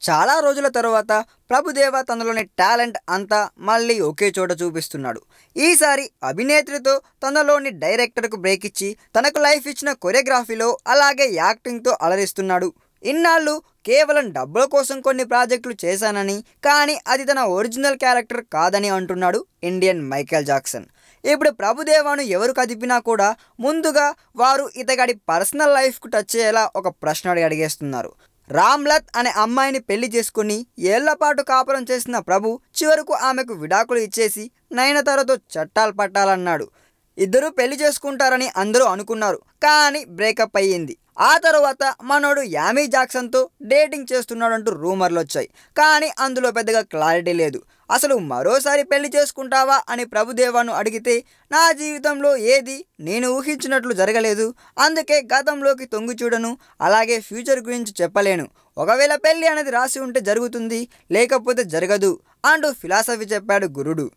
చాలా రోజుల తర్వాత ప్రభుదేవ తనలోని టాలెంట్ అంతా మళ్ళీ ఒకే చోట చూపిస్తున్నాడు. ఈసారి అభినేత్రితో తనలోని డైరెక్టర్కు బ్రేక్ ఇచ్చి తనకు లైఫ్ ఇచ్చిన కొరియోగ్రఫీలో అలాగే యాక్టింగ్తో అలరిస్తున్నాడు. ఇన్నాళ్ళు కేవలం డబ్బుల కోసం కొన్ని ప్రాజెక్టులు చేశానని, కానీ అది తన ఒరిజినల్ క్యారెక్టర్ కాదని అంటున్నాడు ఇండియన్ మైకేల్ జాక్సన్. ఇప్పుడు ప్రభుదేవాను ఎవరు కదిపినా కూడా ముందుగా వారు ఇతగాడి పర్సనల్ లైఫ్కు టచ్ అయ్యేలా ఒక ప్రశ్న అడిగేస్తున్నారు. రామ్లత్ అనే అమ్మాయిని పెళ్లి చేసుకుని ఏళ్లపాటు కాపురం చేసిన ప్రభు చివరకు ఆమెకు విడాకులు ఇచ్చేసి నయనతారతో చట్టాలు పట్టాలన్నాడు. ఇద్దరూ పెళ్లి చేసుకుంటారని అందరూ అనుకున్నారు, కానీ బ్రేకప్ అయ్యింది. ఆ తర్వాత మనోడు యామీ జాక్సన్తో డేటింగ్ చేస్తున్నాడంటూ రూమర్లు వచ్చాయి, కానీ అందులో పెద్దగా క్లారిటీ లేదు. అసలు మరోసారి పెళ్లి చేసుకుంటావా అని ప్రభుదేవాను అడిగితే, నా జీవితంలో ఏది నేను ఊహించినట్లు జరగలేదు, అందుకే గతంలోకి తొంగి చూడను, అలాగే ఫ్యూచర్ గురించి చెప్పలేను. ఒకవేళ పెళ్లి అనేది రాసి ఉంటే జరుగుతుంది, లేకపోతే జరగదు అంటూ ఫిలాసఫీ చెప్పాడు గురుడు.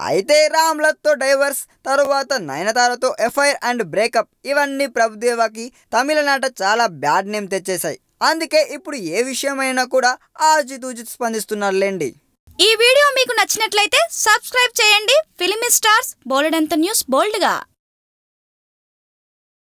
అయితే రామ్లత్తో డైవర్స్, తరువాత నయనతారతో ఎఫ్ఐఆర్ అండ్ బ్రేకప్, ఇవన్నీ ప్రభుదేవాకి తమిళనాట చాలా బ్యాడ్ నేమ్ తెచ్చేశాయి. అందుకే ఇప్పుడు ఏ విషయమైనా కూడా ఆచితూచి స్పందిస్తున్నారులేండి. ఈ వీడియో మీకు నచ్చినట్లయితే సబ్స్క్రైబ్ చేయండి. ఫిలిమి స్టార్స్ బోలెడంత న్యూస్ బోల్డ్గా.